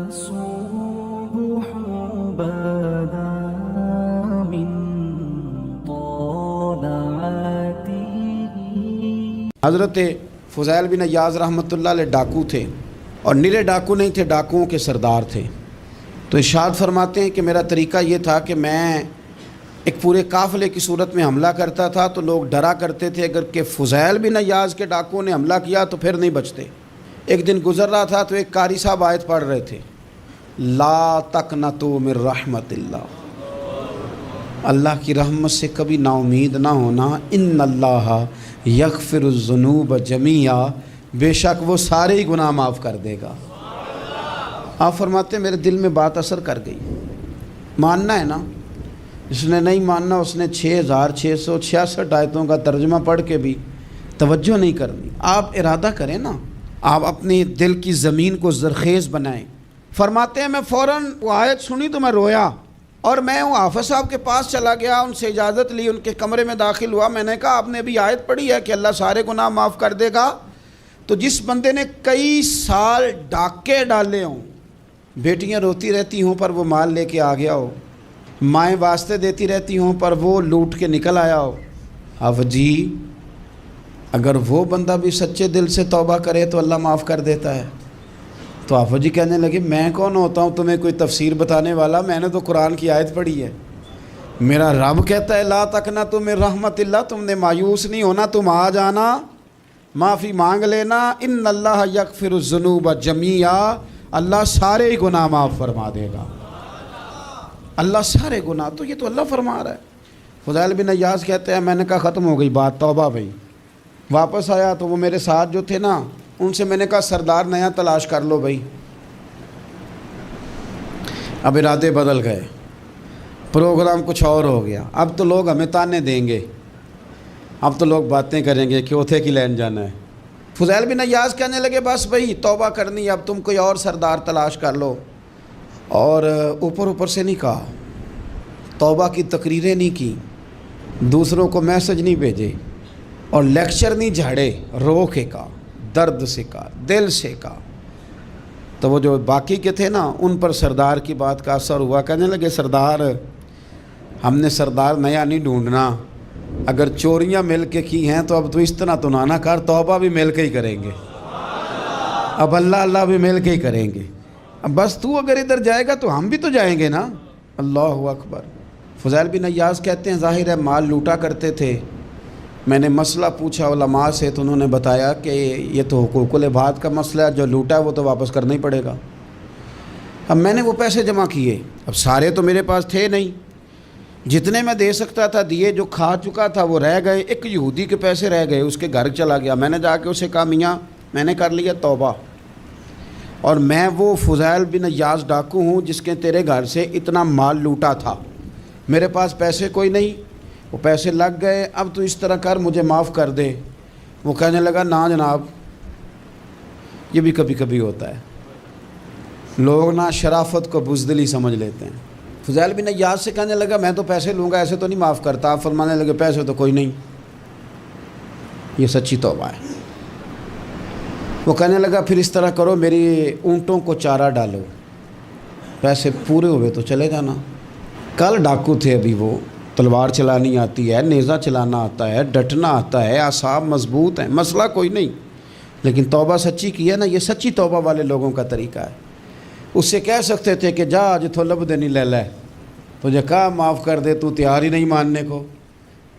الصبح بدا من طلعته. حضرت فضیل بن عیاض رحمۃ اللہ علیہ ڈاکو تھے، اور نرے ڈاکو نہیں تھے، ڈاکوؤں کے سردار تھے. تو ارشاد فرماتے ہیں کہ میرا طریقہ یہ تھا کہ میں ایک پورے قافلے کی صورت میں حملہ کرتا تھا تو لوگ ڈرا کرتے تھے اگر کہ فضیل بن عیاض کے ڈاکوؤں نے حملہ کیا تو پھر نہیں بچتے. ایک دن گزر رہا تھا تو ایک قاری صاحب آیت پڑھ رہے تھے، لا تقنطوا من رحمت اللہ، اللہ کی رحمت سے کبھی نا امید نہ ہونا، ان اللہ یغفر الذنوب جمیعا، بے شک وہ سارے ہی گناہ معاف کر دے گا. آپ فرماتے ہیں میرے دل میں بات اثر کر گئی. ماننا ہے نا، جس نے نہیں ماننا اس نے 6666 آیتوں کا ترجمہ پڑھ کے بھی توجہ نہیں کرنی. آپ ارادہ کریں نا، آپ اپنی دل کی زمین کو زرخیز بنائیں. فرماتے ہیں میں فوراً وہ آیت سنی تو میں رویا، اور میں وہ حافظ صاحب کے پاس چلا گیا، ان سے اجازت لی، ان کے کمرے میں داخل ہوا. میں نے کہا آپ نے ابھی آیت پڑھی ہے کہ اللہ سارے گناہ معاف کر دے گا؟ تو جس بندے نے کئی سال ڈاکے ڈالے ہوں، بیٹیاں روتی رہتی ہوں پر وہ مال لے کے آ گیا ہو، مائیں واسطے دیتی رہتی ہوں پر وہ لوٹ کے نکل آیا ہو، اب جی اگر وہ بندہ بھی سچے دل سے توبہ کرے تو اللہ معاف کر دیتا ہے. تو آفو جی کہنے لگے میں کون ہوتا ہوں تمہیں کوئی تفسیر بتانے والا، میں نے تو قرآن کی آیت پڑھی ہے. میرا رب کہتا ہے لا تقنطوا من رحمت اللہ، تم نے مایوس نہیں ہونا، تم آ جانا، معافی مانگ لینا، ان اللہ یغفر الذنوب جمیعا، اللہ سارے ہی گناہ معاف فرما دے گا. اللہ سارے گناہ، تو یہ تو اللہ فرما رہا ہے. فضیل بن عیاض کہتے ہیں میں نے کہا ختم ہو گئی بات، توبہ بھائی. واپس آیا تو وہ میرے ساتھ جو تھے نا ان سے میں نے کہا سردار نیا تلاش کر لو بھائی. اب ارادے بدل گئے، پروگرام کچھ اور ہو گیا. اب تو لوگ ہمیں تانے دیں گے، اب تو لوگ باتیں کریں گے کہ اوتھے کی لین جانا ہے. فضیل بن عیاض کہنے لگے بس بھائی توبہ کرنی، اب تم کوئی اور سردار تلاش کر لو. اور اوپر سے نہیں کہا، توبہ کی تقریریں نہیں کی، دوسروں کو میسج نہیں بھیجے، اور لیکچر نہیں جھاڑے، رو کے کہا، درد سے کہا، دل سے کہا. تو وہ جو باقی کے تھے نا ان پر سردار کی بات کا اثر ہوا. کہنے لگے سردار ہم نے سردار نیا نہیں ڈھونڈنا، اگر چوریاں مل کے کی ہیں تو اب تو اس طرح تو نہ کر، توبہ بھی مل کے ہی کریں گے، اب اللہ بھی مل کے ہی کریں گے. اب بس تو اگر ادھر جائے گا تو ہم بھی تو جائیں گے نا. اللہ اکبر. فضیل بن عیاض کہتے ہیں ظاہر ہے مال لوٹا کرتے تھے. میں نے مسئلہ پوچھا علماء سے تو انہوں نے بتایا کہ یہ تو حقوق العباد کا مسئلہ ہے، جو لوٹا ہے وہ تو واپس کرنا ہی پڑے گا. اب میں نے وہ پیسے جمع کیے، اب سارے تو میرے پاس تھے نہیں، جتنے میں دے سکتا تھا دیے، جو کھا چکا تھا وہ رہ گئے. ایک یہودی کے پیسے رہ گئے، اس کے گھر چلا گیا. میں نے جا کے اسے کہا میاں میں نے کر لیا توبہ، اور میں وہ فضیل بن عیاض ڈاکو ہوں جس کے تیرے گھر سے اتنا مال لوٹا تھا، میرے پاس پیسے کوئی نہیں، وہ پیسے لگ گئے، اب تو اس طرح کر مجھے معاف کر دے. وہ کہنے لگا نا جناب. یہ بھی کبھی کبھی ہوتا ہے، لوگ نا شرافت کو بزدلی سمجھ لیتے ہیں. فضیل بن عیاض سے کہنے لگا میں تو پیسے لوں گا، ایسے تو نہیں معاف کرتا. آپ فرمانے لگے پیسے تو کوئی نہیں. یہ سچی توبہ ہے. وہ کہنے لگا پھر اس طرح کرو میری اونٹوں کو چارہ ڈالو، پیسے پورے ہوئے تو چلے جانا. کل ڈاکو تھے، ابھی وہ تلوار چلانی آتی ہے، نیزہ چلانا آتا ہے، ڈٹنا آتا ہے، اعصاب مضبوط ہیں، مسئلہ کوئی نہیں، لیکن توبہ سچی کی ہے نا. یہ سچی توبہ والے لوگوں کا طریقہ ہے. اس سے کہہ سکتے تھے کہ جا جتھو لب دینی لے لے، تجھے کہا معاف کر دے، تو تیار ہی نہیں ماننے کو.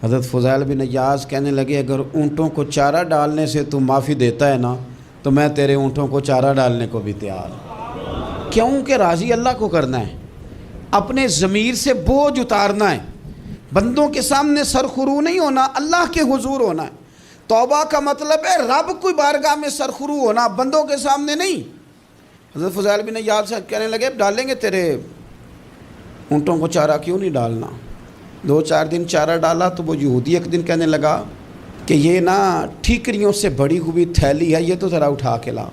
حضرت فضیل بن عیاض کہنے لگے اگر اونٹوں کو چارہ ڈالنے سے تو معافی دیتا ہے نا تو میں تیرے اونٹوں کو چارہ ڈالنے کو بھی تیار ہوں. کیوں کہ راضی اللہ کو کرنا ہے، اپنے ضمیر سے بوجھ اتارنا ہے، بندوں کے سامنے سرخرو نہیں ہونا، اللہ کے حضور ہونا ہے. توبہ کا مطلب ہے رب کوئی بارگاہ میں سرخرو ہونا، بندوں کے سامنے نہیں. حضرت فضیل بن عیاض سے کہنے لگے ڈالیں گے تیرے اونٹوں کو چارہ، کیوں نہیں ڈالنا. 2-4 دن چارہ ڈالا تو وہ یہودی ایک دن کہنے لگا کہ یہ نا ٹھیکریوں سے بڑی ہوئی تھیلی ہے، یہ تو ذرا اٹھا کے لا.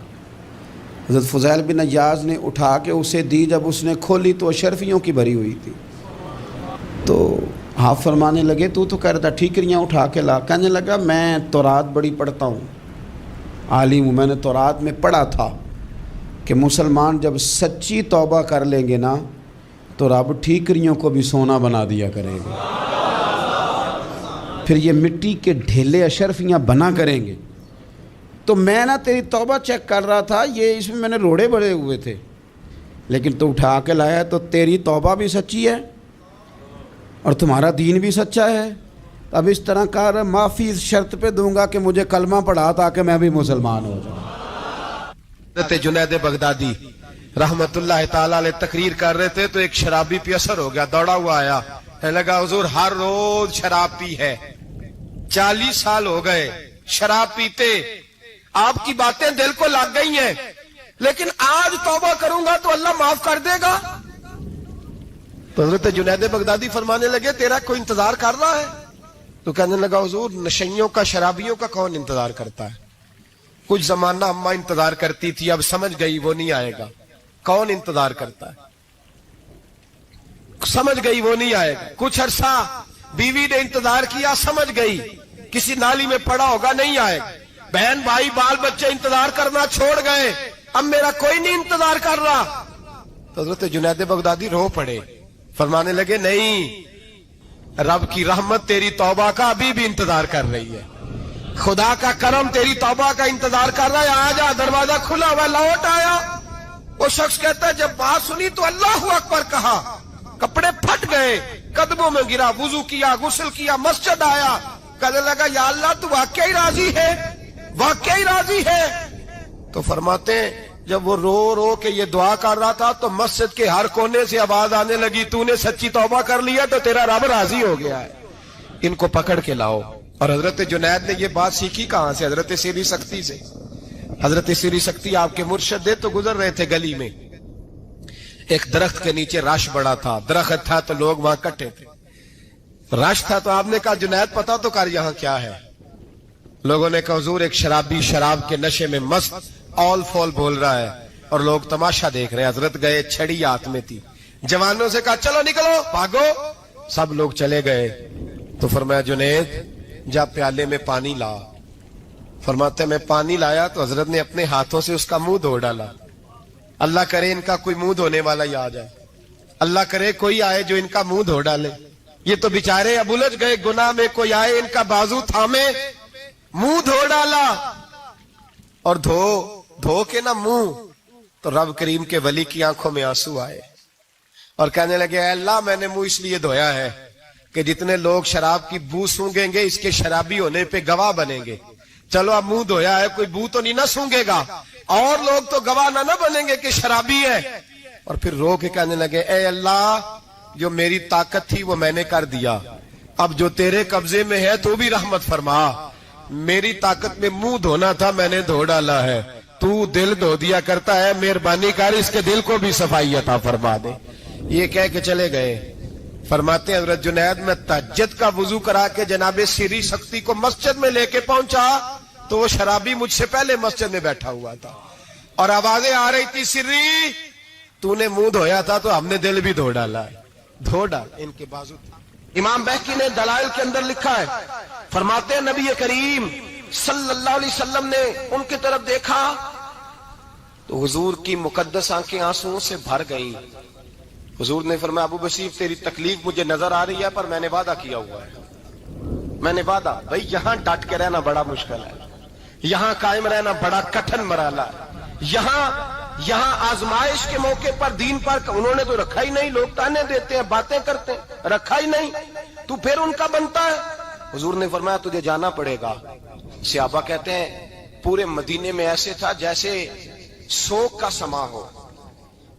حضرت فضیل بن عیاض نے اٹھا کے اسے دی، جب اس نے کھولی تو اشرفیوں کی بھری ہوئی تھی. تو آپ فرمانے لگے تو کہہ رہا تھا ٹھیکریاں اٹھا کے لا. کہنے لگا میں تورات بڑی پڑھتا ہوں، عالم ہوں، میں نے تورات میں پڑھا تھا کہ مسلمان جب سچی توبہ کر لیں گے نا تو رب ٹھیکریوں کو بھی سونا بنا دیا کرے گا، پھر یہ مٹی کے ڈھیلے اشرفیاں بنا کریں گے۔ تو میں نا تیری توبہ چیک کر رہا تھا، یہ اس میں نے روڑے بڑے ہوئے تھے، لیکن تو اٹھا کے لایا تو تیری توبہ بھی سچی ہے اور تمہارا دین بھی سچا ہے۔ اب اس طرح کر، معافی اس شرط پہ دوں گا کہ مجھے کلمہ پڑھا تاکہ میں بھی مسلمان ہو جاؤں۔ حضرت جنید بغدادی رحمت اللہ تعالیٰ علیہ تقریر کر رہے تھے تو ایک شرابی پہ اثر ہو گیا، دوڑا ہوا آیا، کہنے لگا حضور ہر روز شراب پی ہے، 40 سال ہو گئے شراب پیتے، آپ کی باتیں دل کو لگ گئی ہیں، لیکن آج توبہ کروں گا تو اللہ معاف کر دے گا۔ تو حضرت جنید بغدادی فرمانے لگے تیرا کوئی انتظار کر رہا ہے؟ تو کہنے لگا حضور نشئیوں کا، شرابیوں کا کون انتظار کرتا ہے؟ کچھ زمانہ اماں انتظار کرتی تھی، اب سمجھ گئی وہ نہیں آئے گا۔ کون انتظار کرتا ہے؟ سمجھ گئی وہ نہیں آئے گا۔ کچھ عرصہ بیوی نے انتظار کیا، سمجھ گئی کسی نالی میں پڑا ہوگا نہیں آئے گا۔ بہن بھائی بال بچے انتظار کرنا چھوڑ گئے، اب میرا کوئی نہیں انتظار کر رہا۔ تو حضرت جنید بغدادی رو پڑے، فرمانے لگے نہیں، رب کی رحمت تیری توبہ کا ابھی بھی انتظار کر رہی ہے، خدا کا کرم تیری توبہ کا انتظار کر رہا ہے، آ جا، دروازہ کھلا ہوا، لوٹ آیا۔ وہ شخص کہتا ہے جب بات سنی تو اللہ اکبر کہا، کپڑے پھٹ گئے، قدموں میں گرا، وضو کیا، غسل کیا، مسجد آیا، کہنے لگا یا اللہ تو واقعی راضی ہے، واقعی راضی ہے۔ تو فرماتے ہیں جب وہ رو رو کے یہ دعا کر رہا تھا تو مسجد کے ہر کونے سے آواز آنے لگی تو نے سچی توبہ کر لیا تو تیرا رب راضی ہو گیا ہے، ان کو پکڑ کے لاؤ۔ اور حضرت جنید نے یہ بات سیکھی کہاں سے؟ حضرت سری سختی سے۔ حضرت سری سختی آپ کے مرشد تھے، تو گزر رہے تھے گلی میں، ایک درخت کے نیچے رش بڑا تھا، درخت تھا تو لوگ وہاں کٹے تھے، رش تھا تو آپ نے کہا جنید پتا تو کر یہاں کیا ہے؟ لوگوں نے کہا حضور ایک شرابی شراب کے نشے میں مست آل فول بول رہا ہے اور لوگ تماشا دیکھ رہے ہیں۔ حضرت گئے، چھڑی ہاتھ میں تھی، جوانوں سے کہا چلو نکلو بھاگو، سب لوگ چلے گئے۔ تو فرمایا جنید جا پیالے میں پانی لا۔ فرماتے میں پانی لایا تو حضرت نے اپنے ہاتھوں سے اس کا منہ دھو ڈالا۔ اللہ کرے ان کا کوئی منہ دھونے والا ہی آ جائے، اللہ کرے کوئی آئے جو ان کا منہ دھو ڈالے، یہ تو بیچارے اب الجھ گئے گناہ میں، کوئی آئے ان کا بازو تھامے، منہ دھو ڈالا، اور دھو کے نہ منہ، تو رب کریم کے ولی کی آنکھوں میں آنسو آئے اور کہنے لگے اے اللہ میں نے منہ اس لیے دھویا ہے کہ جتنے لوگ شراب کی بو سونگیں گے اس کے شرابی ہونے پہ گواہ بنیں گے، چلو اب منہ دھویا ہے کوئی بو تو نہیں نہ سونگے گا، اور لوگ تو گواہ نہ بنیں گے کہ شرابی ہے۔ اور پھر رو کے کہنے لگے اے اللہ جو میری طاقت تھی وہ میں نے کر دیا، اب جو تیرے قبضے میں ہے تو بھی رحمت فرما، میری طاقت میں منہ دھونا تھا میں نے دھو ڈالا ہے، تو دل دھو دیا کرتا ہے، مہربانی کر اس کے دل کو بھی صفائی عطا فرما دے۔ یہ کہہ کے چلے گئے۔ فرماتے ہیں حضرت جنید میں تہجد کا وضو کرا کے جناب سری سختی کو مسجد میں لے کے پہنچا تو وہ شرابی مجھ سے پہلے مسجد میں بیٹھا ہوا تھا اور آوازیں آ رہی تھی سری تو نے منہ دھویا تھا تو ہم نے دل بھی دھو ڈالا ہے، دھو ڈال ان کے بازو تھا۔ امام بہقی نے دلائل کے اندر لکھا ہے، فرماتے ہیں نبی کریم صلی اللہ علیہ وسلم نے ان کی طرف دیکھا تو حضور کی مقدس آنکھیں آنسوؤں سے بھر گئیں۔ حضور نے فرمایا ابو بصیر تیری تکلیف مجھے نظر آ رہی ہے پر میں نے وعدہ کیا ہوا ہے، میں نے وعدہ، بھائی یہاں ڈٹ کے رہنا بڑا مشکل ہے، یہاں قائم رہنا بڑا کٹھن مرحلہ ہے، یہاں آزمائش کے موقع پر دین پر انہوں نے تو رکھا ہی نہیں، لوگ تانے دیتے ہیں باتیں کرتے ہیں، رکھا ہی نہیں، تو پھر ان کا بنتا ہے۔ حضور نے فرمایا تجھے جانا پڑے گا۔ صحابہ کہتے ہیں پورے مدینے میں ایسے تھا جیسے سوگ کا سما ہو۔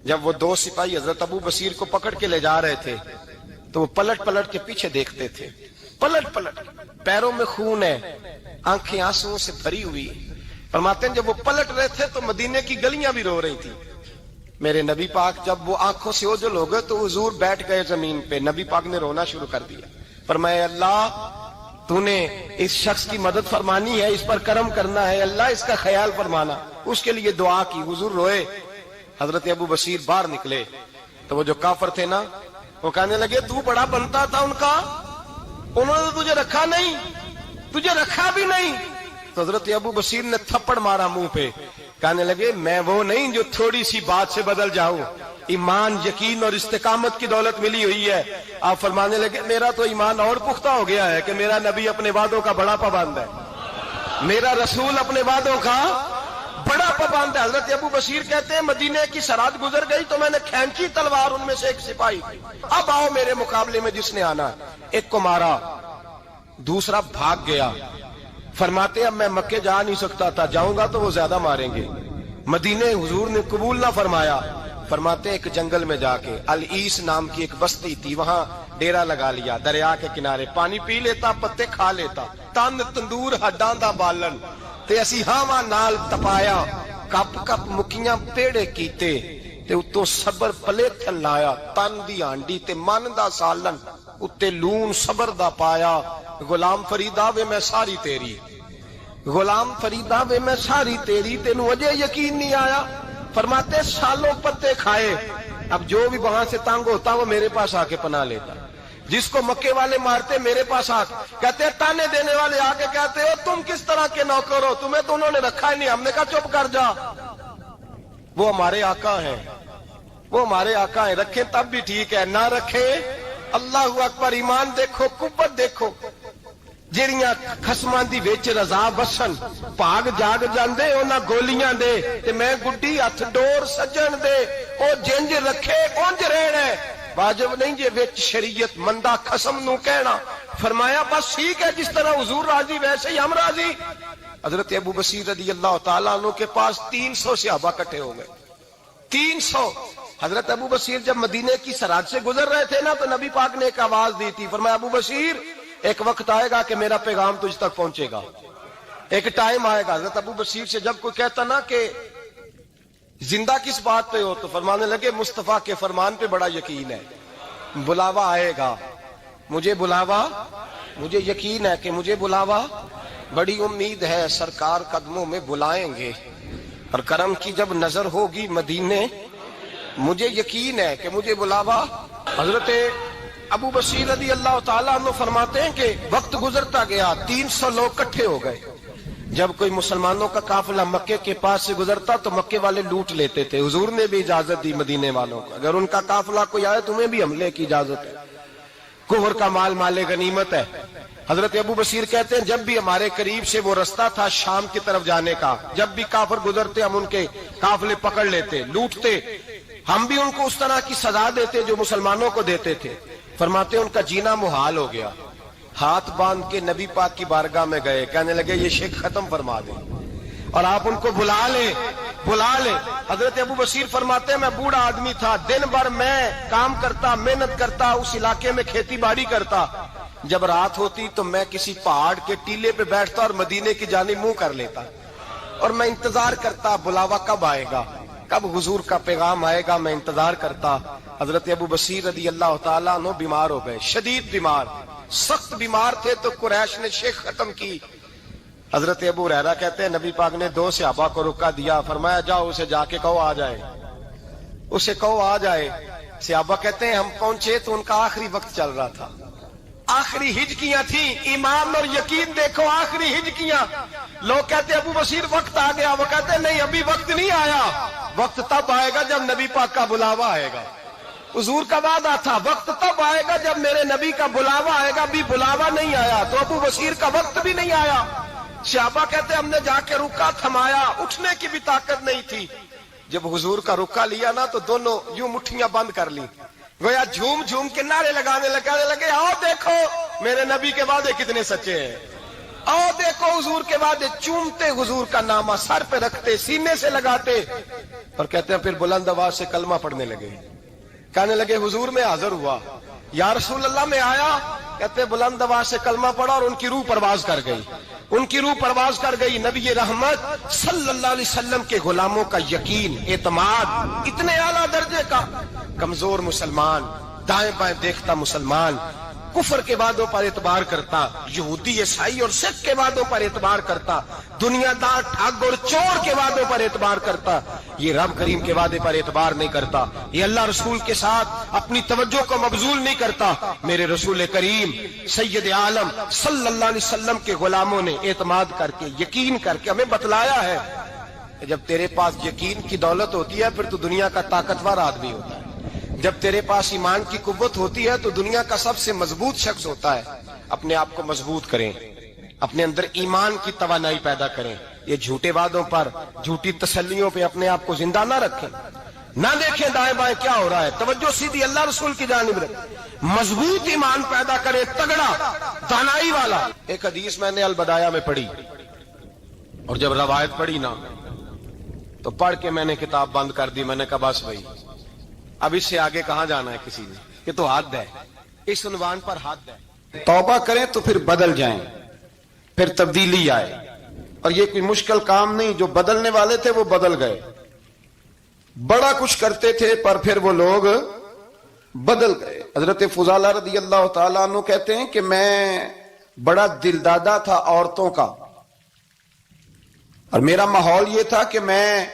جب وہ دو سپاہی حضرت ابو بصیر کو پکڑ کے لے جا رہے تھے تو وہ پلٹ پلٹ کے پیچھے دیکھتے تھے، پلٹ پلٹ، پیروں میں خون ہے، آنکھیں آنسوؤں سے بھری ہوئی۔ فرماتے ہیں جب وہ پلٹ رہے تھے تو مدینے کی گلیاں بھی رو رہی تھی۔ میرے نبی پاک جب وہ آنکھوں سے اوجھل ہو گئے تو حضور بیٹھ گئے زمین پہ، نبی پاک نے رونا شروع کر دیا۔ فرمایا اللہ تو نے اس شخص کی مدد فرمانی ہے، اس پر کرم کرنا ہے، اللہ اس کا خیال فرمانا، اس کے لیے دعا کی۔ حضور روئے۔ حضرت ابو بصیر باہر نکلے تو وہ جو کافر تھے نا وہ کہنے لگے تو بڑا بنتا تھا ان کا، انہوں نے تجھے رکھا نہیں، تجھے رکھا بھی نہیں۔ تو حضرت ابو بصیر نے تھپڑ مارا منہ پہ، کہنے لگے میں وہ نہیں جو تھوڑی سی بات سے بدل جاؤں، ایمان یقین اور استقامت کی دولت ملی ہوئی ہے۔ آپ فرمانے لگے میرا تو ایمان اور پختہ ہو گیا ہے کہ میرا نبی اپنے وعدوں کا بڑا پابند ہے، میرا رسول اپنے وعدوں کا بڑا پابند ہے۔ حضرت ابو بصیر کہتے ہیں مدینے کی سرحد گزر گئی تو میں نے کھینچی تلوار ان میں سے ایک سپاہی، اب آؤ میرے مقابلے میں جس نے آنا ہے۔ ایک کو مارا، دوسرا بھاگ گیا۔ فرماتے اب میں مکے جا نہیں سکتا تھا، جاؤں گا تو وہ زیادہ ماریں گے، مدینے حضور نے قبول نہ فرمایا۔ فرماتے ایک جنگل میں جا کے العیس نام کی ایک بستی تھی، وہاں ڈیرا لگا لیا، دریا کے کنارے پانی پی لیتا، پتے کھا لیتا، تن تندور ہڈاں دا بالن تے اسی ہاواں نال تپایا، کپ کپ مکیاں پیڑے کیتے تے اتوں صبر پلے تھن لایا، تن دی ہانڈی تے من دا سالن اتے لون صبر دا پایا۔ غلام فریدا وے میں ساری تیری، غلام فریدا وے میں ساری تیری، تینوں اجے یقین نہیں آیا؟ فرماتے سالوں پتے کھائے، اب جو بھی وہاں سے تنگ ہوتا وہ میرے پاس آ کے پناہ لیتا، جس کو مکے والے مارتے میرے پاس آ کے کہتے تانے دینے والے آ کے کہتے ہو تم کس طرح کے نوکر ہو، تمہیں تو انہوں نے رکھا ہی نہیں۔ ہم نے کہا چپ کر جا، وہ ہمارے آقا ہیں، وہ ہمارے آقا ہیں، رکھیں تب بھی ٹھیک ہے، نہ رکھیں اللہ اکبر۔ ایمان دیکھو، قوت دیکھو، جیڑیاں خسماں دی وچ رضا بسن پاگ جاگ جاندے انہاں گولیاں دے تے میں گڈی ہتھ ڈور سجن دے، او جنج رکھے اونج رہنا ہے، واجب نہیں جے وچ شریعت مندہ قسم نو کہنا۔ فرمایا بس ٹھیک ہے، جس طرح حضور راضی ویسے ہی ہم راضی۔ حضرت ابو بصیر رضی اللہ تعالیٰ عنہ کے پاس 300 صحابہ اکٹھے ہو گئے، 300۔ حضرت ابو بصیر جب مدینے کی سرحد سے گزر رہے تھے نا تو نبی پاک نے ایک آواز دی تھی، فرمایا ابو بصیر ایک وقت آئے گا کہ میرا پیغام تجھ تک پہنچے گا، ایک ٹائم آئے گا۔ حضرت ابو بصیر سے جب کوئی کہتا نا کہ زندہ کس بات پہ ہو تو فرمانے لگے مصطفیٰ کے فرمان پہ بڑا یقین ہے، بلاوا آئے گا، مجھے بلاوا، مجھے یقین ہے کہ مجھے بلاوا، بڑی امید ہے سرکار قدموں میں بلائیں گے، اور کرم کی جب نظر ہوگی مدینے مجھے یقین ہے کہ مجھے بلاوا۔ حضرت ابو بصیر رضی اللہ تعالیٰ عنہ فرماتے ہیں کہ وقت گزرتا گیا، 300 لوگ اکٹھے ہو گئے۔ جب کوئی مسلمانوں کا قافلہ مکے کے پاس سے گزرتا تو مکے والے لوٹ لیتے تھے۔ حضور نے بھی اجازت دی مدینے والوں کو، اگر ان کا قافلہ کوئی آئے تمہیں بھی حملے کی اجازت ہے، کفر کا مال مال غنیمت ہے۔ حضرت ابو بصیر کہتے ہیں جب بھی ہمارے قریب سے وہ رستہ تھا شام کی طرف جانے کا، جب بھی کافر گزرتے ہم ان کے قافلے پکڑ لیتے، لوٹتے، ہم بھی ان کو اس طرح کی سزا دیتے جو مسلمانوں کو دیتے تھے۔ فرماتے ان کا جینا محال ہو گیا، ہاتھ باندھ کے نبی پاک کی بارگاہ میں گئے، کہنے لگے یہ شرک ختم فرما دیں اور آپ ان کو بلا لیں، بلا لیں۔ حضرت ابو بصیر فرماتے ہیں میں بوڑھا آدمی تھا، دن بھر میں کام کرتا، محنت کرتا، اس علاقے میں کھیتی باڑی کرتا، جب رات ہوتی تو میں کسی پہاڑ کے ٹیلے پہ بیٹھتا اور مدینے کی جانب منہ کر لیتا اور میں انتظار کرتا بلاوا کب آئے گا، کب حضور کا پیغام آئے گا، میں انتظار کرتا۔ حضرت ابو بصیر رضی اللہ تعالیٰ عنہ بیمار ہو گئے، شدید بیمار، سخت بیمار تھے تو قریش نے شیخ ختم کی۔ حضرت ابو ہریرہ کہتے ہیں نبی پاک نے 2 صحابہ کو رکا دیا، فرمایا جاؤ اسے جا کے کہو آ جائے، اسے کہو آ جائے۔ صحابہ کہتے ہیں ہم پہنچے تو ان کا آخری وقت چل رہا تھا، آخری ہجکیاں تھیں، ایمان اور یقین دیکھو، آخری ہجکیاں۔ لوگ کہتے ابو بصیر وقت آ گیا، وہ کہتے نہیں ابھی وقت نہیں آیا، وقت تب آئے گا جب نبی پاک کا بلاوا آئے گا۔ حضور کا وعدہ تھا وقت تب آئے گا جب میرے نبی کا بلاوا آئے گا، ابھی بلاوا نہیں آیا تو ابو بصیر کا وقت بھی نہیں آیا۔ صحابہ کہتے ہم نے جا کے رکا، تھمایا، اٹھنے کی بھی طاقت نہیں تھی۔ جب حضور کا رکا لیا نا تو دونوں یوں مٹھیاں بند کر لی، گویا جھوم جھوم کے نعرے لگانے لگے آؤ دیکھو میرے نبی کے وعدے کتنے سچے ہیں، آؤ دیکھو حضور کے وعدے۔ چومتے حضور کا نامہ سر پہ رکھتے، سینے سے لگاتے، اور کہتے ہیں پھر بلند آواز سے کلمہ پڑھنے لگے، کہنے لگے حضور میں حاضر ہوا، یا رسول اللہ میں آیا، کہتے بلند آواز سے کلمہ پڑھا اور ان کی روح پرواز کر گئی، ان کی روح پرواز کر گئی۔ نبی رحمت صلی اللہ علیہ وسلم کے غلاموں کا یقین، اعتماد اتنے اعلیٰ درجے کا، کمزور مسلمان، دائیں بائیں دیکھتا مسلمان، کفر کے وعدوں پر اعتبار کرتا، یہودی عیسائی اور سکھ کے وعدوں پر اعتبار کرتا، دنیا دار ٹھگ اور چور کے وعدوں پر اعتبار کرتا، یہ رب کریم کے وعدے پر اعتبار نہیں کرتا، یہ اللہ رسول کے ساتھ اپنی توجہ کو مبذول نہیں کرتا۔ میرے رسول کریم سید عالم صلی اللہ علیہ وسلم کے غلاموں نے اعتماد کر کے، یقین کر کے ہمیں بتلایا ہے، کہ جب تیرے پاس یقین کی دولت ہوتی ہے پھر تو دنیا کا طاقتور آدمی ہوتا ہے، جب تیرے پاس ایمان کی قوت ہوتی ہے تو دنیا کا سب سے مضبوط شخص ہوتا ہے۔ اپنے آپ کو مضبوط کریں، اپنے اندر ایمان کی توانائی پیدا کریں، یہ جھوٹے وعدوں پر، جھوٹی تسلیوں پہ اپنے آپ کو زندہ نہ رکھیں، نہ دیکھیں دائیں بائیں کیا ہو رہا ہے، توجہ سیدھی اللہ رسول کی جانب رکھیں، مضبوط ایمان پیدا کرے، تگڑا دانائی والا۔ ایک حدیث میں نے البدایہ میں پڑھی، اور جب روایت پڑھی نا تو پڑھ کے میں نے کتاب بند کر دی۔ میں نے کہا بس بھائی اب اس سے آگے کہاں جانا ہے کسی نے، یہ تو حد ہے، اس عنوان پر حد ہے۔ توبہ کریں تو پھر بدل جائیں، پھر تبدیلی آئے، اور یہ کوئی مشکل کام نہیں، جو بدلنے والے تھے وہ بدل گئے، بڑا کچھ کرتے تھے پر پھر وہ لوگ بدل گئے۔ حضرت فضالہ رضی اللہ تعالیٰ عنہ کہتے ہیں کہ میں بڑا دلدادہ تھا عورتوں کا، اور میرا ماحول یہ تھا کہ میں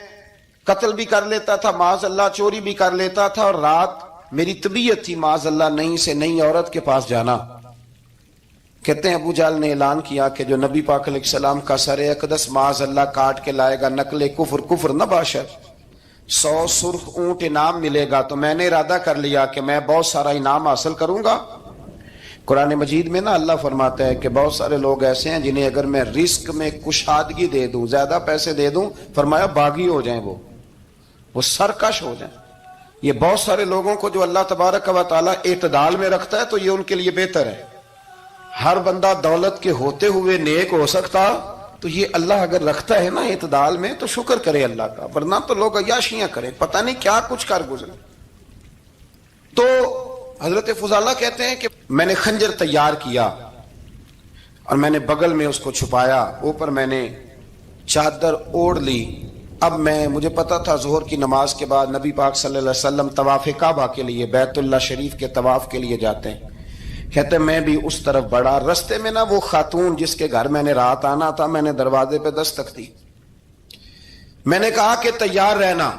قتل بھی کر لیتا تھا، معاذ اللہ چوری بھی کر لیتا تھا، اور رات میری طبیعت تھی معاذ اللہ نئی سے نئی عورت کے پاس جانا۔ کہتے ہیں ابو جہل نے اعلان کیا کہ جو نبی پاک علیہ السلام کا سر اقدس معاذ اللہ کاٹ کے لائے گا، نقل کفر کفر نہ باشد، 100 سرخ اونٹ انعام ملے گا۔ تو میں نے ارادہ کر لیا کہ میں بہت سارا انعام حاصل کروں گا۔ قرآن مجید میں نا اللہ فرماتا ہے کہ بہت سارے لوگ ایسے ہیں جنہیں اگر میں رزق میں کشادگی دے دوں، زیادہ پیسے دے دوں، فرمایا باغی ہو جائیں، وہ سرکش ہو جائیں۔ یہ بہت سارے لوگوں کو جو اللہ تبارک و تعالیٰ اعتدال میں رکھتا ہے تو یہ ان کے لیے بہتر ہے۔ ہر بندہ دولت کے ہوتے ہوئے نیک ہو سکتا، تو یہ اللہ اگر رکھتا ہے نا اعتدال میں تو شکر کرے اللہ کا، ورنہ تو لوگ عیاشیاں کریں، پتہ نہیں کیا کچھ کر گزرے۔ تو حضرت فضالہ کہتے ہیں کہ میں نے خنجر تیار کیا اور میں نے بغل میں اس کو چھپایا، اوپر میں نے چادر اوڑھ لی۔ اب مجھے پتا تھا ظہر کی نماز کے بعد نبی پاک صلی اللہ علیہ وسلم طواف کعبہ کے لیے، بیت اللہ شریف کے طواف کے لیے جاتے ہیں۔ کہتے میں بھی اس طرف بڑھا، رستے میں نا وہ خاتون جس کے گھر میں نے رات آنا تھا، میں نے دروازے پہ دستک دی، میں نے کہا کہ تیار رہنا،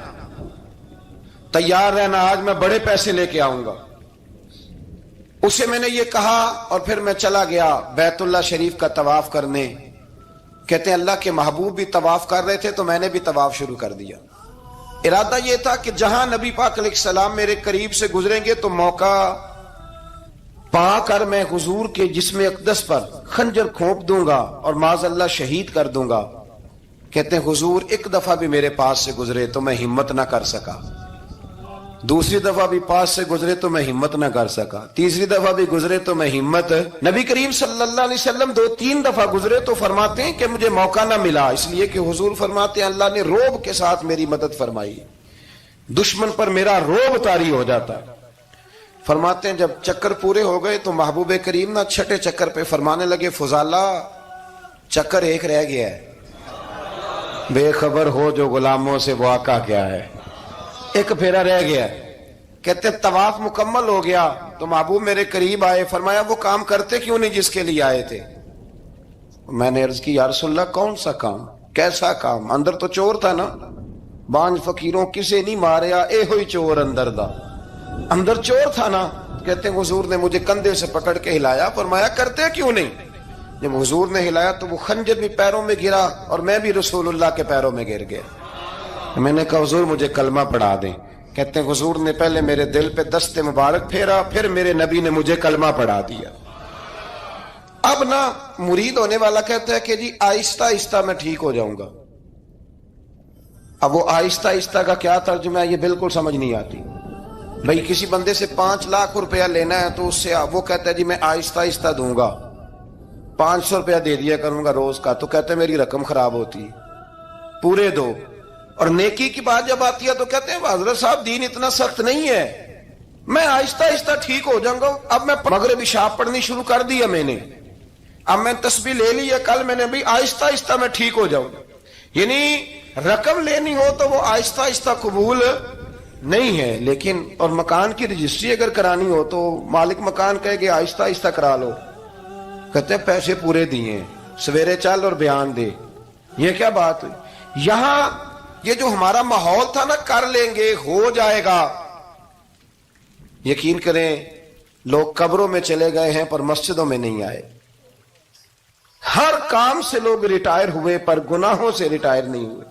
تیار رہنا، آج میں بڑے پیسے لے کے آؤں گا۔ اسے میں نے یہ کہا اور پھر میں چلا گیا بیت اللہ شریف کا طواف کرنے۔ کہتے ہیں اللہ کے محبوب بھی طواف کر رہے تھے تو میں نے بھی طواف شروع کر دیا۔ ارادہ یہ تھا کہ جہاں نبی پاک علیہ السلام میرے قریب سے گزریں گے تو موقع پا کر میں حضور کے جسم اقدس پر خنجر کھونپ دوں گا اور معاذ اللہ شہید کر دوں گا۔ کہتے ہیں حضور ایک دفعہ بھی میرے پاس سے گزرے تو میں ہمت نہ کر سکا، دوسری دفعہ بھی پاس سے گزرے تو میں ہمت نہ کر سکا، تیسری دفعہ بھی گزرے تو میں ہمت، نبی کریم صلی اللہ علیہ وسلم 2-3 دفعہ گزرے تو فرماتے ہیں کہ مجھے موقع نہ ملا، اس لیے کہ حضور فرماتے ہیں اللہ نے روب کے ساتھ میری مدد فرمائی، دشمن پر میرا روب طاری ہو جاتا ہے۔ فرماتے ہیں جب چکر پورے ہو گئے تو محبوب کریم نہ چھٹے چکر پہ فرمانے لگے فضالہ چکر ایک رہ گیا ہے، بے خبر ہو جو غلاموں سے وہ آقا کیا ہے، ایک پھیرا رہ گیا۔ کہتے طواف مکمل ہو گیا تو محبوب میرے قریب آئے، فرمایا وہ کام کرتے کیوں نہیں جس کے لیے آئے تھے؟ میں نے عرض کی یا رسول اللہ کون سا کام، کیسا کام؟ اندر تو چور تھا نا، بانج فقیروں کسے نہیں ماریا، اے ہوئی چور اندر دا، اندر چور تھا نا۔ کہتے ہیں حضور نے مجھے کندھے سے پکڑ کے ہلایا، فرمایا کرتے کیوں نہیں؟ جب حضور نے ہلایا تو وہ خنجر بھی پیروں میں گرا اور میں بھی رسول اللہ کے پیروں میں گر گیا۔ میں نے کہا حضور مجھے کلمہ پڑھا دیں۔ کہتے ہیں حضور نے پہلے میرے دل پہ دست مبارک پھیرا، پھر میرے نبی نے مجھے کلمہ پڑھا دیا۔ اب نا مرید ہونے والا کہتا ہے کہ جی آہستہ آہستہ میں ٹھیک ہو جاؤں گا۔ اب وہ آہستہ آہستہ کا کیا ترجمہ ہے یہ بالکل سمجھ نہیں آتی۔ بھئی کسی بندے سے 5 لاکھ روپیہ لینا ہے تو اس سے وہ کہتا ہے جی میں آہستہ آہستہ دوں گا، 500 روپیہ دے دیا کروں گا روز کا، تو کہتے ہیں میری رقم خراب ہوتی، پورے دو۔ اور نیکی کی بات جب آتی ہے تو کہتے ہیں حضرت صاحب دین اتنا سخت نہیں ہے، میں آہستہ آہستہ ٹھیک ہو جاؤں گا۔ اب میں مغرب عشاء پڑھنی شروع کر دیا میں نے، اب میں تسبیح لے لی ہے، کل میں نے بھی آہستہ آہستہ میں ٹھیک ہو جاؤں گا۔ یعنی رقم لینی ہو تو وہ آہستہ آہستہ قبول نہیں ہے، لیکن اور مکان کی رجسٹری اگر کرانی ہو تو مالک مکان کہے کہ آہستہ آہستہ کرا لو، کہتے ہیں پیسے پورے دیے، سویرے چل اور بیان دے۔ یہ کیا بات ہوئی؟ یہاں یہ جو ہمارا ماحول تھا نا کر لیں گے ہو جائے گا، یقین کریں لوگ قبروں میں چلے گئے ہیں پر مسجدوں میں نہیں آئے۔ ہر کام سے لوگ ریٹائر ہوئے پر گناہوں سے ریٹائر نہیں ہوئے۔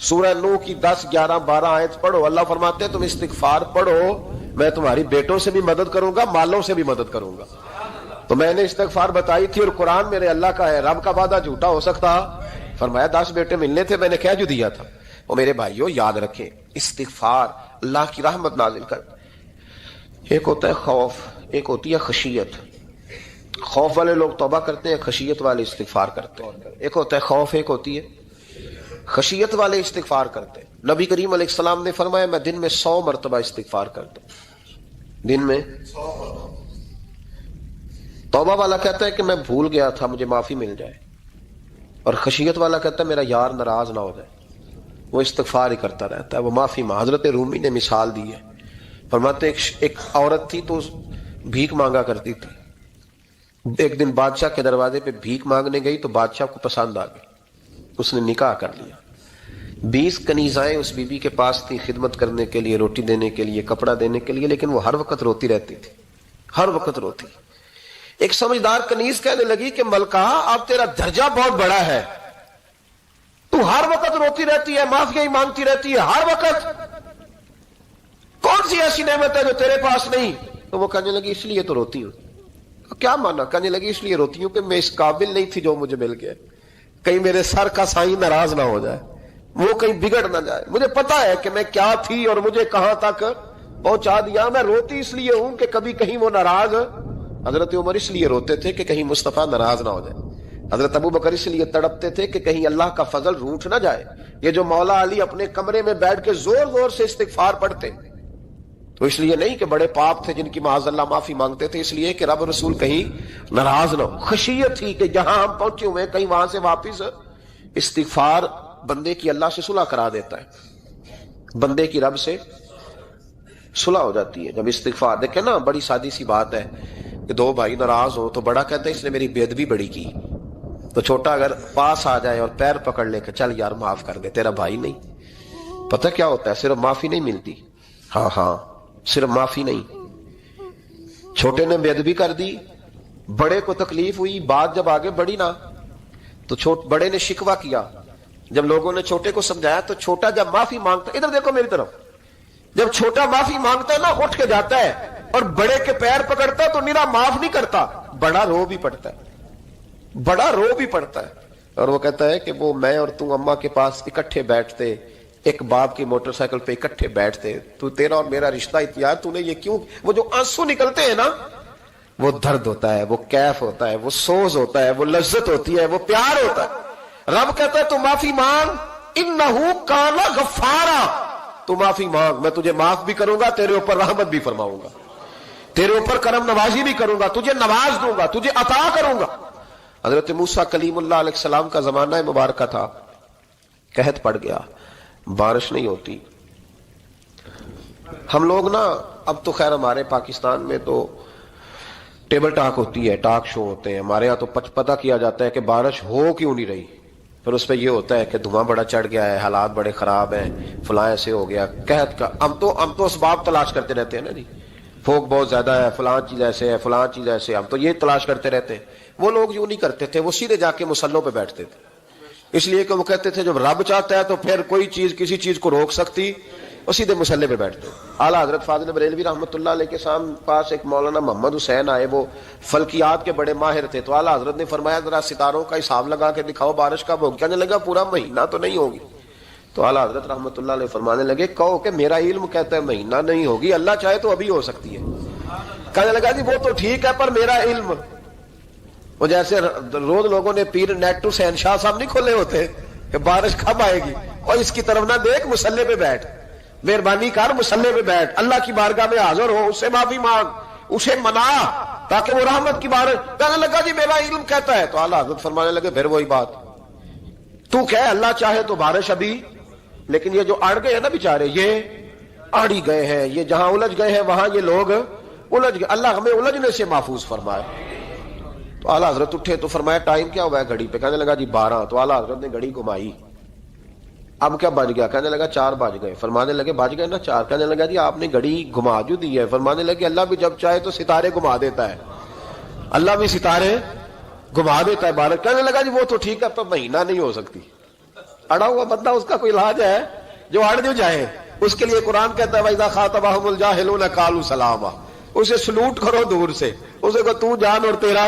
سورہ نوح کی 10 11 12 آیت پڑھو. اللہ فرماتے ہیں تم استغفار پڑھو, میں تمہاری بیٹوں سے بھی مدد کروں گا, مالوں سے بھی مدد کروں گا. تو میں نے استغفار بتائی تھی, اور قرآن میرے اللہ کا ہے, رب کا وعدہ جھوٹا ہو سکتا؟ فرمایا 10 بیٹے ملنے تھے, میں نے کیا جو دیا تھا. اور میرے بھائیوں یاد رکھیں, استغفار اللہ کی رحمت نازل کر. ایک ہوتا ہے خوف, ایک ہوتی ہے خشیت. خوف والے لوگ توبہ کرتے ہیں, خشیت والے استغفار کرتے ہیں. ایک ہوتا ہے خوف, ایک ہوتی ہے خشیت والے استغفار کرتے ہیں. نبی کریم علیہ السلام نے فرمایا میں دن میں 100 مرتبہ استغفار کرتا ہوں, دن میں 100 مرتبہ. توبہ والا کہتا ہے کہ میں بھول گیا تھا, مجھے معافی مل جائے. اور خشیت والا کہتا ہے میرا یار ناراض نہ ہو جائے, وہ استغفار ہی کرتا رہتا ہے, وہ معافی مانگ. حضرت رومی نے مثال دی ہے, فرماتے ایک عورت تھی تو بھیک مانگا کرتی تھی. ایک دن بادشاہ کے دروازے پہ بھیک مانگنے گئی تو بادشاہ کو پسند آ گئی, اس نے نکاح کر لیا. 20 کنیزائیں اس بی بی کے پاس تھی خدمت کرنے کے لیے, روٹی دینے کے لیے, کپڑا دینے کے لیے, لیکن وہ ہر وقت روتی رہتی تھی, ہر وقت روتی. ایک سمجھدار کنیز کہنے لگی کہ ملکہ اب تیرا درجہ بہت بڑا ہے, تو ہر وقت روتی رہتی ہے, معافی ہی مانگتی رہتی ہے ہر وقت, کون سی ایسی نعمت ہے جو تیرے پاس نہیں؟ تو وہ کہنے لگی اس لیے تو روتی ہوں. کیا مانا؟ کہنے لگی اس لیے روتی ہوں کہ میں اس قابل نہیں تھی جو مجھے مل گیا, کہیں میرے سر کا سائیں ناراض نہ ہو جائے, وہ کہیں بگڑ نہ جائے. مجھے پتا ہے کہ میں کیا تھی اور مجھے کہاں تک پہنچا دیا. میں روتی اس لیے ہوں کہ کبھی کہیں وہ ناراض. حضرت عمر اس لیے روتے تھے کہ کہیں مصطفیٰ ناراض نہ ہو جائے. حضرت ابو بکر اس لیے تڑپتے تھے کہ کہیں اللہ کا فضل روٹ نہ جائے. یہ جو مولا علی اپنے کمرے میں بیٹھ کے زور زور سے استغفار پڑھتے, تو اس لیے نہیں کہ بڑے پاپ تھے جن کی معاذ اللہ معافی مانگتے تھے, اس لیے کہ رب رسول کہیں ناراض نہ ہو. خشیت تھی کہ جہاں ہم پہنچے ہوئے کہیں وہاں سے واپس. استغفار بندے کی اللہ سے صلح کرا دیتا ہے, بندے کی رب سے صلح ہو جاتی ہے جب استغفار. دیکھیں نا, بڑی سادی سی بات ہے کہ 2 بھائی ناراض ہو تو بڑا کہتا ہے اس نے میری بے ادبی بڑی کی, تو چھوٹا اگر پاس آ جائے اور پیر پکڑ لے کہ چل یار معاف کر دے, تیرا بھائی نہیں. پتہ کیا ہوتا ہے, صرف معافی نہیں ملتی. ہاں صرف معافی نہیں, چھوٹے نے بے ادبی کر دی, بڑے کو تکلیف ہوئی, بات جب آگے بڑھی نا تو بڑے نے شکوہ کیا. جب لوگوں نے چھوٹے کو سمجھایا تو چھوٹا جب معافی مانگتا, ادھر دیکھو میری طرف, جب چھوٹا معافی مانگتا ہے نا اٹھ کے جاتا ہے اور بڑے کے پیر پکڑتا ہے تو میرا معاف نہیں کرتا, بڑا رو بھی پڑتا ہے, بڑا رو بھی پڑتا ہے. اور وہ کہتا ہے کہ وہ میں اور تم اماں کے پاس اکٹھے بیٹھتے, ایک باپ کی موٹر سائیکل پہ اکٹھے بیٹھتے, تو تیرا اور میرا رشتہ اتیار تو نے یہ کیوں. وہ جو آنسو نکلتے ہیں نا, وہ درد ہوتا ہے, وہ کیف ہوتا ہے, وہ سوز ہوتا ہے, وہ لذت ہوتی ہے, وہ پیار ہوتا ہے. رب کہتا ہے تو معافی مانگ, انہو کان غفارا, تو معافی مانگ, میں تجھے معاف بھی کروں گا, تیرے اوپر رحمت بھی فرماؤں گا, تیرے اوپر کرم نوازی بھی کروں گا, تجھے نواز دوں گا, تجھے عطا کروں گا. حضرت موسیٰ کلیم اللہ علیہ السلام کا زمانہ مبارکہ تھا, قحط پڑ گیا, بارش نہیں ہوتی. ہم لوگ نا, اب تو خیر ہمارے پاکستان میں تو ٹیبل ٹاک ہوتی ہے, ٹاک شو ہوتے ہیں. ہمارے ہاں تو پتہ کیا جاتا ہے کہ بارش ہو کیوں نہیں رہی, پھر اس پہ یہ ہوتا ہے کہ دھواں بڑا چڑھ گیا ہے, حالات بڑے خراب ہیں, فلاں ایسے ہو گیا قحط کا. ہم تو اسباب تلاش کرتے رہتے ہیں نا جی, پھوک بہت زیادہ ہے, فلاں چیز ایسے ہے, فلاں چیز ایسے, ہم تو یہ تلاش کرتے رہتے ہیں. وہ لوگ یوں نہیں کرتے تھے, وہ سیدھے جا کے مسلوں پہ بیٹھتے تھے, اس لیے کہ وہ کہتے تھے جب رب چاہتا ہے تو پھر کوئی چیز کسی چیز کو روک سکتی, وہ سیدھے مسلے پہ بیٹھتے. اعلیٰ حضرت فاضل بریلوی رحمۃ اللہ علیہ کے پاس ایک مولانا محمد حسین آئے, وہ فلکیات کے بڑے ماہر تھے. تو اعلیٰ حضرت نے فرمایا ذرا ستاروں کا حساب لگا کے دکھاؤ بارش کب ہوگی. کہنے لگا پورا مہینہ تو نہیں ہوگی. تو اعلیٰ حضرت رحمۃ اللہ علیہ فرمانے لگے کہو کہ میرا علم کہتا ہے مہینہ نہیں ہوگی, اللہ چاہے تو ابھی ہو سکتی ہے. کہنے لگا جی وہ تو ٹھیک ہے پر میرا علم, وہ جیسے روز لوگوں نے پیر نیٹ ٹو سین شاہ صاحب نہیں کھولے ہوتے کہ بارش کب آئے گی, اور اس کی طرف نہ دیکھ, مسلے پہ بیٹھ, مہربانی کر مسلے پہ بیٹھ, اللہ کی بارگاہ میں حاضر ہو, اس سے معافی مانگ, اسے منا تاکہ وہ رحمت کی بارش. کہنے لگا جی میرا علم کہتا ہے. تو اعلیٰ حضرت فرمانے لگے پھر وہی بات, تو کہہ اللہ چاہے تو بارش ابھی, لیکن یہ جو اڑ گئے ہیں نا بیچارے, یہ اڑ ہی گئے ہیں, یہ جہاں الجھ گئے ہیں وہاں یہ لوگ الجھ گئے, اللہ ہمیں الجھنے سے محفوظ فرمائے. تو اعلیٰ حضرت اٹھے تو فرمایا ٹائم کیا ہوا ہے گھڑی پہ. کہنے لگا جی 12. تو اعلیٰ حضرت نے گھڑی گھمائی, اب کیا بج گیا؟ کہنے لگا 4 بج گئے. فرمانے لگے بج گئے نا 4. کہنے لگا جی آپ نے گھڑی گھما جو دی ہے. فرمانے لگے اللہ بھی جب چاہے تو ستارے گھما دیتا ہے, اللہ بھی ستارے گھما دیتا ہے بارش. کہنے لگا جی وہ تو ٹھیک ہے پر مہینہ نہیں ہو سکتی. اڑا ہوا بندہ اس کا کوئی علاج ہے جو اڑ جو جائے. اس کے لیے قرآن کہتا ہے وَإِذَا خَاطَبَهُمُ الْجَاهِلُونَ قَالُوا سَلَامًا. اسے سلوٹ کرو دور سے, اسے کو تو جان اور تیرا.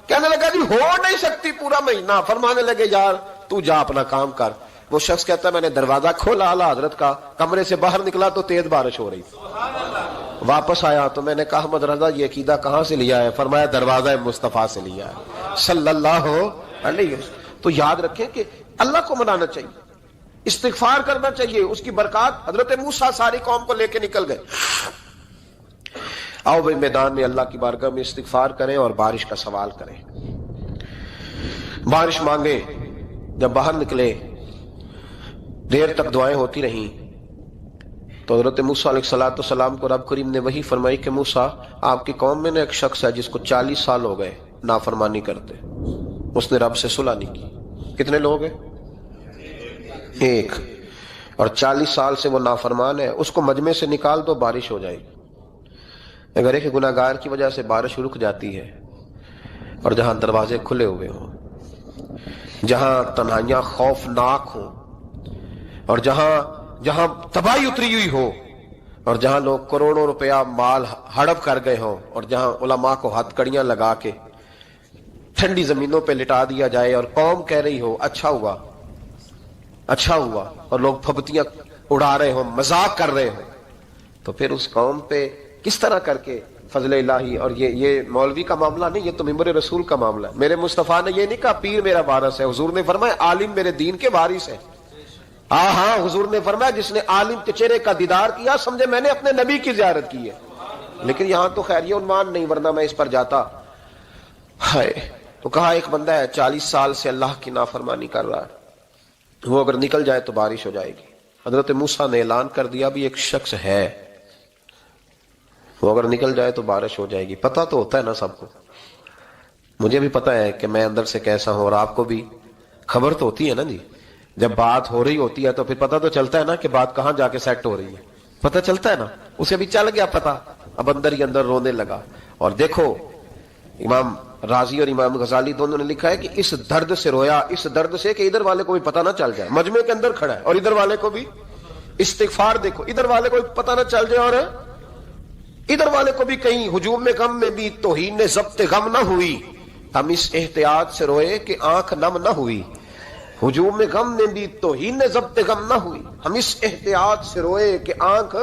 کہنے لگا جی ہو نہیں سکتی پورا مہینہ. فرمانے لگے یار تو جا اپنا کام کر. وہ شخص کہتا ہے میں نے دروازہ کھولا اعلیٰ حضرت کا, کمرے سے باہر نکلا تو تیز بارش ہو رہی تھی. واپس آیا تو میں نے کہا احمد رضا یہ عقیدہ کہاں سے لیا ہے؟ فرمایا دروازہ مصطفیٰ سے لیا ہے صلی اللہ علیہ وسلم. تو یاد رکھیں کہ اللہ کو منانا چاہیے, استغفار کرنا چاہیے, اس کی برکات. حضرت موسیٰ ساری قوم کو لے کے نکل گئے. آؤ بھائی میدان میں اللہ کی بارگاہ میں استغفار کریں اور بارش کا سوال کریں, بارش مانگیں. جب باہر نکلے دیر تک دعائیں ہوتی رہیں تو حضرت موسیٰ علیہ السلام کو رب کریم نے وحی فرمائی کہ موسیٰ آپ کی قوم میں نے ایک شخص ہے جس کو 40 سال ہو گئے نافرمانی کرتے, اس نے رب سے صلح نہیں کی. کتنے لوگ ہیں؟ ایک. اور 40 سال سے وہ نافرمان ہے, اس کو مجمع سے نکال دو بارش ہو جائے گی. اگر ایک گناہ گار کی وجہ سے بارش رک جاتی ہے اور جہاں دروازے کھلے ہوئے ہوں, جہاں تنہائیاں خوفناک ہوں, اور جہاں تباہی اتری ہوئی ہو, اور جہاں لوگ کروڑوں روپیہ مال ہڑپ کر گئے ہوں, اور جہاں علماء کو ہتھ کڑیاں لگا کے ٹھنڈی زمینوں پہ لٹا دیا جائے اور قوم کہہ رہی ہو اچھا ہوا اچھا ہوا, اور لوگ پھبتیاں اڑا رہے ہوں, مذاق کر رہے ہوں, تو پھر اس قوم پہ کس طرح کر کے فضل الہی. اور یہ مولوی کا معاملہ نہیں, یہ تو ممبر رسول کا معاملہ ہے. میرے مصطفیٰ نے یہ نہیں کہا پیر میرا وارث ہے, حضور نے فرمایا عالم میرے دین کے وارث ہے. ہاں حضور نے فرمایا جس نے عالم کے چہرے کا دیدار کیا سمجھے میں نے اپنے نبی کی زیارت کی ہے. لیکن یہاں تو خیر یہ عنوان نہیں, ورنہ میں اس پر جاتا. تو کہا ایک بندہ ہے 40 سال سے اللہ کی نافرمانی کر رہا ہے, وہ اگر نکل جائے تو بارش ہو جائے گی. حضرت موسیٰ نے اعلان کر دیا بھی ایک شخص ہے, وہ اگر نکل جائے تو بارش ہو جائے گی. پتہ تو ہوتا ہے نا سب کو, مجھے بھی پتہ ہے کہ میں اندر سے کیسا ہوں, اور آپ کو بھی خبر تو ہوتی ہے نا جی. جب بات ہو رہی ہوتی ہے تو پھر پتہ تو چلتا ہے نا کہ بات کہاں جا کے سیٹ ہو رہی ہے, پتہ چلتا ہے نا. اسے بھی چل گیا پتہ, اب اندر ہی اندر رونے لگا. اور دیکھو امام رازی اور امام غزالی دونوں نے لکھا ہے کہ اس درد سے رویا, اس درد سے کہ ادھر والے کو بھی پتہ نہ چل جائے, مجمع کے اندر کھڑا ہے اور ادھر والے کو بھی استغفار. دیکھو ادھر والے کو بھی پتہ نہ چل جائے اور ادھر والے کو بھی کہیں ہجوم میں غم میں بھی توہین ضبط غم نہ ہوئی. ہم اس احتیاط سے روئے کہ آنکھ نم نہ ہوئی, ہجوم میں غم میں بھی توہین ضبط غم نہ ہوئی. ہم اس احتیاط سے روئے کہ آنکھ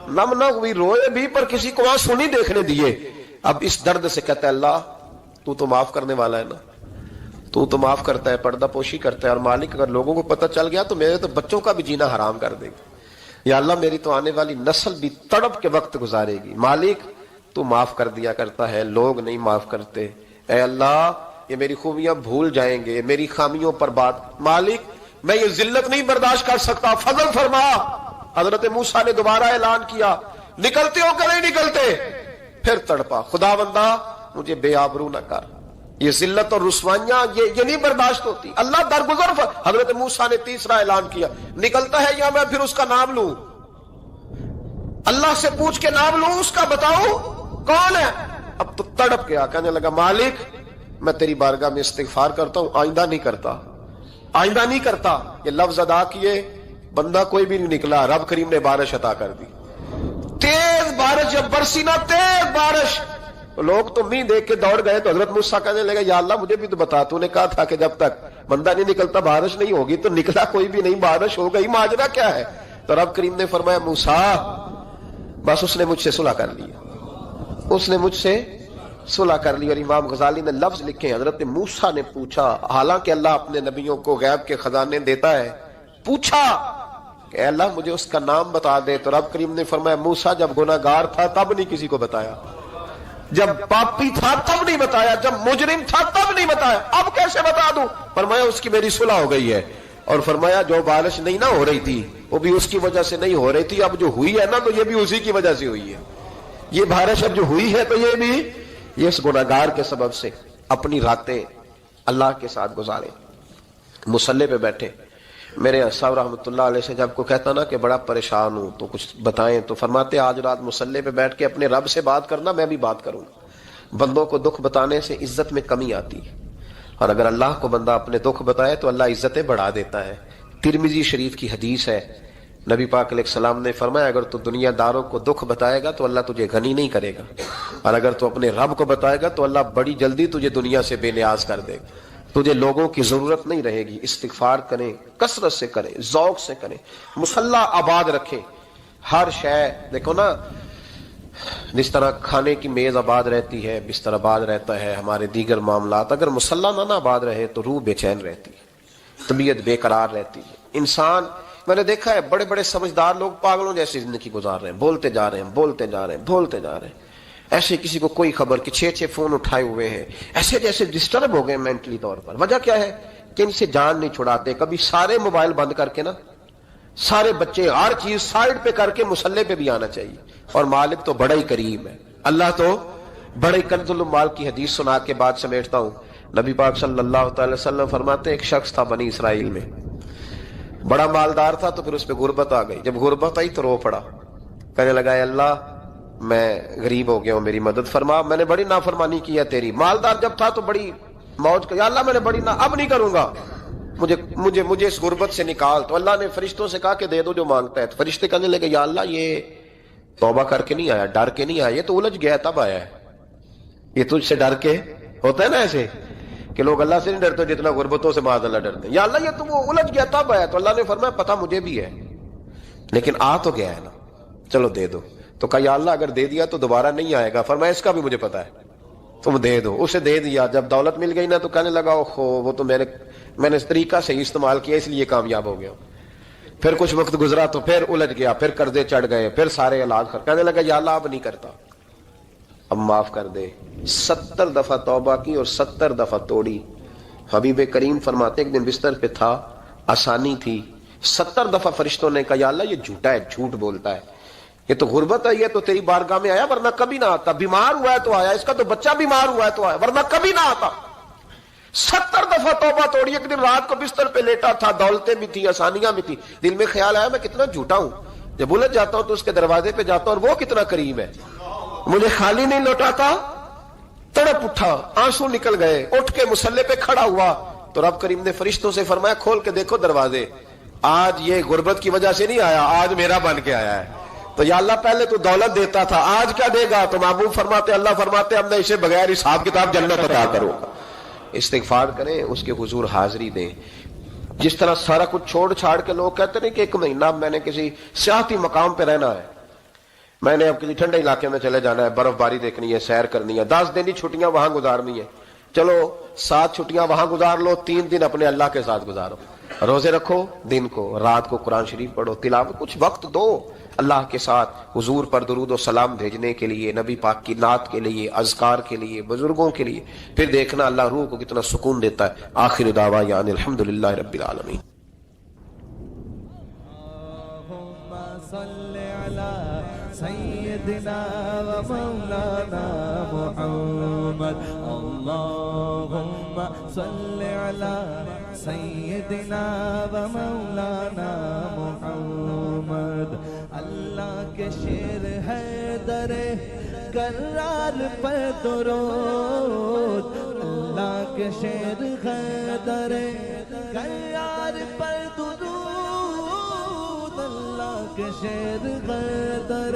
نم نہ ہوئی, روئے بھی پر کسی کو آنسو نہیں دیکھنے دیے. اب اس درد سے کہتا ہے اللہ تو تو معاف کرنے والا ہے نا, تو تو معاف کرتا ہے, پردہ پوشی کرتا ہے. اور مالک اگر لوگوں کو پتہ چل گیا تو میرے تو بچوں کا بھی جینا حرام کر دے گا. یا اللہ میری تو آنے والی نسل بھی تڑپ کے وقت گزارے گی. مالک تو معاف کر دیا کرتا ہے, لوگ نہیں معاف کرتے. اے اللہ یہ میری خوبیاں بھول جائیں گے, میری خامیوں پر بات. مالک میں یہ ذلت نہیں برداشت کر سکتا, فضل فرما. حضرت موسیٰ نے دوبارہ اعلان کیا نکلتے ہو کہ نہیں نکلتے؟ پھر تڑپا خدا بندہ مجھے بے آبرو نہ کر, یہ ذلت اور رسوائیاں یہ نہیں برداشت ہوتی. اللہ درگزر. حضرت موسیٰ نے تیسرا اعلان کیا نکلتا ہے یا میں پھر اس کا نام لوں, اللہ سے پوچھ کے نام لوں اس کا, بتاؤ کون ہے. اب تو تڑپ گیا, کہنے لگا مالک میں تیری بارگاہ میں استغفار کرتا ہوں, آئندہ نہیں کرتا, آئندہ نہیں کرتا. یہ لفظ ادا کیے, بندہ کوئی بھی نہیں نکلا. رب کریم نے بارش عطا کر دی, تیز بارش. جب برسی نا تیز بارش, لوگ تو مین دیکھ کے دوڑ گئے. تو حضرت موسیٰ کہنے لگا یا اللہ مجھے بھی تو بتا, تو نے کہا تھا کہ جب تک بندہ نہیں نکلتا بارش نہیں ہوگی. تو نکلا کوئی بھی نہیں, بارش ہو گئی, ماجرا کیا ہے؟ تو رب کریم نے فرمایا موسیٰ بس اس نے مجھ سے صلح کر لی, اس نے مجھ سے صلح کر لی. اور امام غزالی نے لفظ لکھے حضرت موسیٰ نے پوچھا, حالانکہ اللہ اپنے نبیوں کو غیب کے خزانے دیتا ہے, پوچھا کہ اے اللہ مجھے اس کا نام بتا دے. تو رب کریم نے فرمایا موسیٰ جب گناہ گار تھا تب نہیں کسی کو بتایا, جب پاپی تھا تب نہیں بتایا, جب مجرم تھا تب نہیں بتایا, اب کیسے بتا دوں؟ فرمایا اس کی میری صلح ہو گئی ہے. اور فرمایا جو بارش نہیں نہ ہو رہی تھی وہ بھی اس کی وجہ سے نہیں ہو رہی تھی, اب جو ہوئی ہے نا تو یہ بھی اسی کی وجہ سے ہوئی ہے. یہ بارش اب جو ہوئی ہے تو یہ بھی یہ اس گناہ گار کے سبب سے. اپنی راتیں اللہ کے ساتھ گزارے, مصلی پہ بیٹھے. میرے صاحب رحمۃ اللہ علیہ سے جب کو کہتا نا کہ بڑا پریشان ہوں تو کچھ بتائیں, تو فرماتے آج رات مصلی پہ بیٹھ کے اپنے رب سے بات کرنا, میں بھی بات کروں. بندوں کو دکھ بتانے سے عزت میں کمی آتی ہے, اور اگر اللہ کو بندہ اپنے دکھ بتائے تو اللہ عزتیں بڑھا دیتا ہے. ترمذی شریف کی حدیث ہے، نبی پاک علیہ السلام نے فرمایا اگر تو دنیا داروں کو دکھ بتائے گا تو اللہ تجھے غنی نہیں کرے گا، اور اگر تو اپنے رب کو بتائے گا تو اللہ بڑی جلدی تجھے دنیا سے بے نیاز کر دے گا، تجھے لوگوں کی ضرورت نہیں رہے گی۔ استغفار کریں، کثرت سے کریں، ذوق سے کریں، مصلی آباد رکھیں، ہر شے دیکھو نا، جس طرح کھانے کی میز آباد رہتی ہے، بستر آباد رہتا ہے، ہمارے دیگر معاملات، اگر مصلی نہ آباد رہے تو روح بے چین رہتی ہے، طبیعت بے قرار رہتی ہے۔ انسان، میں نے دیکھا ہے بڑے بڑے سمجھدار لوگ پاگلوں جیسی زندگی گزار رہے ہیں، بولتے جا رہے ہیں، بولتے جا رہے ہیں، بولتے جا رہے ہیں، ایسے کسی کو کوئی خبر کہ 6 فون اٹھائے ہوئے ہیں، ایسے جیسے ڈسٹرب ہو گئے مینٹلی طور پر۔ وجہ کیا ہے کہ ان سے جان نہیں چھڑاتے۔ کبھی سارے موبائل بند کر کے نا، سارے بچے ہر چیز سائڈ پہ کر کے مصلی پہ بھی آنا چاہیے، اور مالک تو بڑا ہی کریم ہے، اللہ تو بڑے کنز المال کی حدیث سنا کے بعد سمیٹتا ہوں۔ نبی پاک صلی اللہ تعالی وسلم فرماتے ہیں ایک شخص تھا بنی اسرائیل میں، بڑا مالدار تھا، تو پھر اس پہ غربت آ گئی۔ جب غربت آئی تو رو پڑا، کہنے لگا اے اللہ میں غریب ہو گیا ہوں، میری مدد فرما، میں نے بڑی نافرمانی کی ہے تیری۔ مالدار جب تھا تو بڑی موج کر، یا اللہ میں نے بڑی اب نہیں کروں گا، مجھے اس غربت سے نکال۔ تو اللہ نے فرشتوں سے کہا کہ دے دو جو مانگتا ہے۔ تو فرشتے کہنے لگے یا اللہ یہ توبہ کر کے نہیں آیا، ڈر کے نہیں آیا، یہ تو الجھ گیا تب آیا ہے، یہ تجھ سے ڈر کے ہوتا ہے نا ایسے کہ لوگ اللہ سے نہیں ڈرتے جتنا غربتوں سے معاذ اللہ ڈرتے ہیں۔ یا اللہ یہ تو وہ الجھ گیا تب آیا۔ تو اللہ نے فرمایا پتہ مجھے بھی ہے، لیکن آ تو گیا ہے نا، چلو دے دو۔ تو کہا یا اللہ اگر دے دیا تو دوبارہ نہیں آئے گا۔ فرمایا اس کا بھی مجھے پتا ہے، تم دے دو۔ اسے دے دیا۔ جب دولت مل گئی نا تو کہنے لگا اوہو وہ تو میں نے اس طریقہ سے استعمال کیا اس لیے کامیاب ہو گیا۔ پھر کچھ وقت گزرا تو پھر الجھ گیا، پھر قرضے چڑھ گئے، پھر سارے علاج کہنے لگا یا اللہ اب نہیں کرتا، اب معاف کر دے۔ 70 دفعہ توبہ کی اور 70 دفعہ توڑی۔ حبیب کریم فرماتے ایک دن بستر پہ تھا، آسانی تھی، 70 دفعہ فرشتوں نے کہا یا اللہ یہ جھوٹا ہے، جھوٹ بولتا ہے، یہ تو غربت ہے، یہ تو تیری بارگاہ میں آیا ورنہ کبھی نہ آتا، بیمار ہوا ہے تو آیا، اس کا تو بچہ بیمار ہوا ہے تو آیا ورنہ کبھی نہ آتا۔ 70 دفعہ توبہ توڑی۔ ایک دن رات کو بستر پہ لیٹا تھا، دولتیں بھی تھی، آسانیاں بھی تھی، دل میں خیال آیا میں کتنا جھوٹا ہوں، جب الجھ جاتا ہوں تو اس کے دروازے پہ جاتا ہوں اور وہ کتنا کریم ہے، مجھے خالی نہیں لوٹاتا۔ تڑپ اٹھا، آنسو نکل گئے، اٹھ کے مصلی پہ کھڑا ہوا تو رب کریم نے فرشتوں سے فرمایا کھول کے دیکھو دروازے، آج یہ غربت کی وجہ سے نہیں آیا، آج میرا بن کے آیا ہے۔ تو یا اللہ پہلے تو دولت دیتا تھا، آج کیا دے گا؟ تو محبوب فرماتے اللہ فرماتے اب میں اسے بغیر حساب کتاب جنت عطا کروں گا۔ استغفار کریں، اس کے حضور حاضری دیں۔ جس طرح سارا کچھ چھوڑ چھاڑ کے لوگ کہتے ہیں کہ 1 مہینہ میں نے کسی سیاحتی مقام پہ رہنا ہے، میں نے اب کسی ٹھنڈے علاقے میں چلے جانا ہے، برف باری دیکھنی ہے، سیر کرنی ہے، 10 دن کی چھٹیاں وہاں گزارنی ہے، چلو 7 چھٹیاں وہاں گزار لو، 3 دن اپنے اللہ کے ساتھ گزارو، روزے رکھو، دن کو رات کو قرآن شریف پڑھو، تلاوت، کچھ وقت دو اللہ کے ساتھ حضور پر درود و سلام بھیجنے کے لیے، نبی پاک کی نعت کے لیے، اذکار کے لیے، بزرگوں کے لیے، پھر دیکھنا اللہ روح کو کتنا سکون دیتا ہے۔ آخر دعوانا ان الحمدللہ رب العالمین۔ سيدنا ومولانا محمد اللهم صل على سيدنا ومولانا محمد اللہ کے شیر ہے در کرار پر درود اللہ کے شیر ہے در کرار پر درود اللہ کے شیر ہے در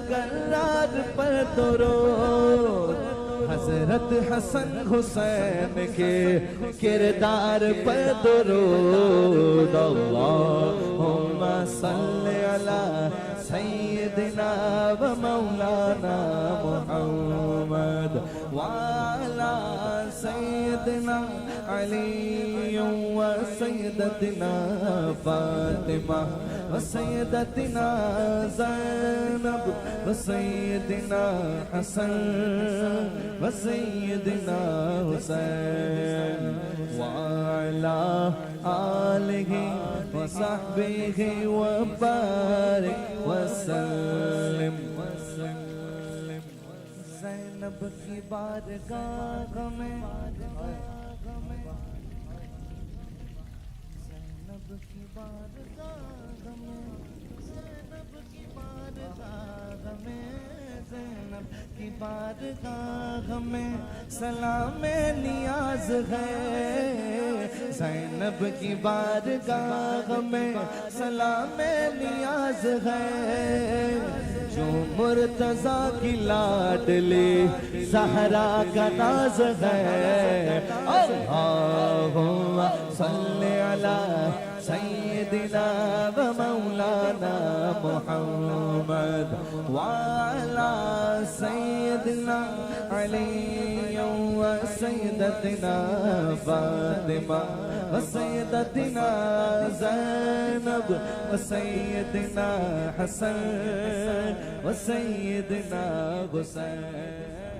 کرار پر درود حضرت حسن حسین کے کردار پر درود اللہم صلی علی سیدنا و مولانا محمد وعلا سیدنا علی و سیدتنا فاطمہ و سیدتنا زینب و سیدنا حسن و سیدنا حسین وعلا آلہ و صحبہ و بارک وسلم زینب کی بارگاہ میں زینب کی بارگاہ میں زینب کی بارگاہ میں زینب کی بارگاہ میں سلام نیاز ہے، زینب کی بارگاہ میں سلام نیاز ہے، جو مرتضیٰ کی لاڈلی زہرا کا ناز ہے۔ اللہم صلی علی سیدنا و مولانا محمد وعلی سیدنا علی و سیدتنا فاطمہ و سیدتنا زینب و سیدنا حسن و سیدنا حسین۔